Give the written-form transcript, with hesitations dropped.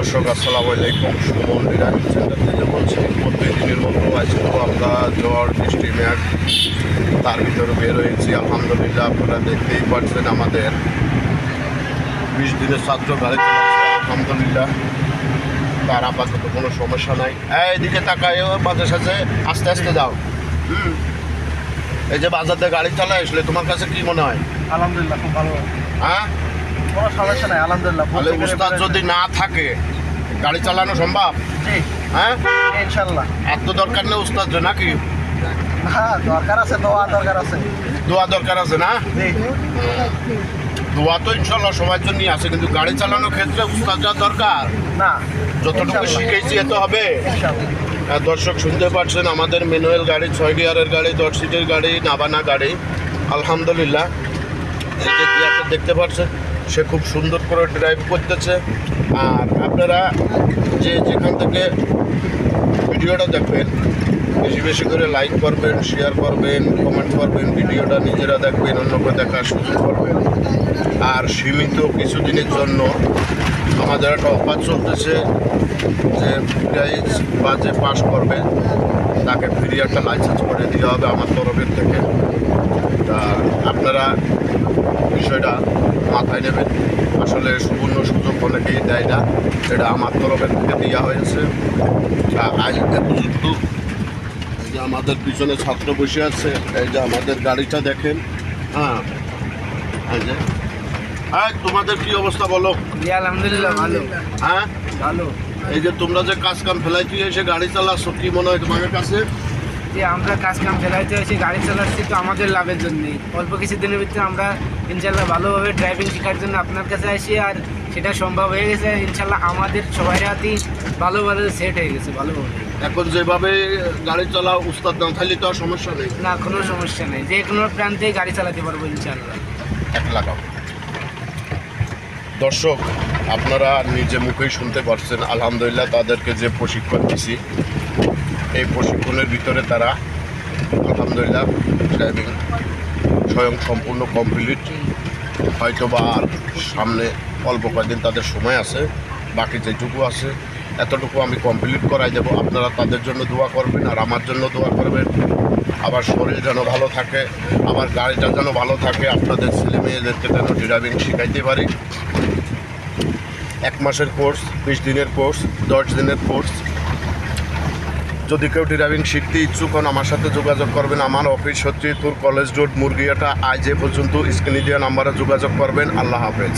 দর্শক আসসালামু আলাইকুম। সুমন ড্রাইভিং সেন্টার থেকে বলছি। প্রতিদিনের মতো আজকেও আমরা ঝড় বৃষ্টি মেঘ তার ভিতরে বের হয়েছি। আলহামদুলিল্লাহ, আপনারা দেখতেই পাচ্ছেন আমাদের 20 দিনের ছাত্র গাড়ি চালাচ্ছে। আলহামদুলিল্লাহ, তার আপাতত কোনো সমস্যা নাই। এইদিকে তাকায়, মাঝে সাথে আস্তে আস্তে যাও। এই যে বাজারে গাড়ি চালায় আসলে তোমার কাছে কি মনে হয়? আলহামদুলিল্লাহ, খুব ভালো। হ্যাঁ, কোনো সমস্যা নাই, আলহামদুলিল্লাহ। তাহলে উস্তাদ যদি না থাকে গাড়ি চালানো সম্ভব? জি, হ্যাঁ, ইনশাল্লাহ। এত তো দরকার নেই উস্তাদ নাকি? হ্যাঁ, দরকার আছে, দোয়া দরকার আছে। দোয়া দরকার আছে না? জি, দোয়া তো ইনশাল্লাহ সবার জন্যই আছে, কিন্তু গাড়ি চালানোর ক্ষেত্রে উস্তাদ যা দরকার না, যতটুকু ইনশাল্লাহ। শিখেছি এত হবে। ইনশাল্লাহ। দর্শক শুনতে পাচ্ছেন, আমাদের ম্যানুয়াল গাড়ি, 6 গিয়ারের গাড়ি, 10 সিটের গাড়ি, নাবানা গাড়ি। আলহামদুলিল্লাহ, এই যে গিয়ারটা দেখতে পাচ্ছেন, সে খুব সুন্দর করে ড্রাইভ করতেছে। আর আপনারা যে যেখান থেকে ভিডিওটা দেখবেন, বেশি বেশি করে লাইক করবেন, শেয়ার করবেন, কমেন্ট করবেন, ভিডিওটা নিজেরা দেখবেন, অন্যকে দেখার সুযোগ করবেন। আর সীমিত কিছুদিনের জন্য আমাদের একটা অফার চলতেছে যে প্রাইজ বা যে পাস করবে তাকে ফ্রি একটা লাইসেন্স করে দেওয়া হবে আমার তরফের থেকে। তা আপনারা বিষয়টা মাথায় নেবেন। আসলে সুবর্ণ সুযোগ অনেকেই দেয় না, এটা আমার তরফের থেকে দেওয়া হয়েছে। আজ পর্যন্ত এই যে আমাদের পিছনে ছাত্র বসে আছে, এই যে আমাদের গাড়িটা দেখেন। হ্যাঁ, এই যে তোমাদের কি অবস্থা বলো? জি, আলহামদুলিল্লাহ, ভালো। হ্যাঁ, ভালো। এই যে তোমরা যে কাজ কাম ফেলাইতে এসে গাড়ি চালাচ্ছ, কি মনে হয় তোমাদের কাছে? যে আমরা কাজ কাম ফেলাইতে এসে গাড়ি চালাচ্ছি তো আমাদের লাভের জন্যই। অল্প কিছুদিনের ভিতরে আমরা ইনশাল্লাহ ভালোভাবে ড্রাইভিং শেখার জন্য আপনার কাছে আসি, আর সেটা সম্ভব হয়ে গেছে ইনশাল্লাহ। আমাদের সবাই হাতেই ভালোভাবে সেট হয়ে গেছে ভালোভাবে। এখন যেভাবে গাড়ি চালাও, উস্তাদ না থাকলে তো আর সমস্যা নেই। না, কোনো সমস্যা নেই, যে কোনো প্রান্তেই গাড়ি চালাতে পারবো ইনশাল্লাহ। এক লাগাও। দর্শক, আপনারা নিজে মুখেই শুনতে পারছেন, আলহামদুলিল্লাহ তাদেরকে যে প্রশিক্ষণ দিছি, এই প্রশিক্ষণের ভিতরে তারা আলহামদুলিল্লাহ ড্রাইভিং স্বয়ং সম্পূর্ণ কমপ্লিট। হয়তো বা আর সামনে অল্প কয়েকদিন তাদের সময় আছে, বাকি যেটুকু আছে এতটুকু আমি কমপ্লিট করাই দেবো। আপনারা তাদের জন্য দোয়া করবেন আর আমার জন্য দোয়া করবেন। আবার শরীর যেন ভালো থাকে, আবার গাড়িটা যেন ভালো থাকে, আপনাদের ছেলে মেয়েদেরকে যেন ড্রাইভিং শেখাইতে পারি। 1 মাসের কোর্স, 20 দিনের কোর্স, 10 দিনের কোর্স। যদি কেউ ড্রাইভিং শিখতে ইচ্ছুক হন আমার সাথে যোগাযোগ করবেন। আমার অফিস হচ্ছে কলেজ রোড, মুরগিয়াটা। আজ এ পর্যন্ত স্ক্রিনে দেওয়া নাম্বারে যোগাযোগ করবেন। আল্লাহ হাফেজ।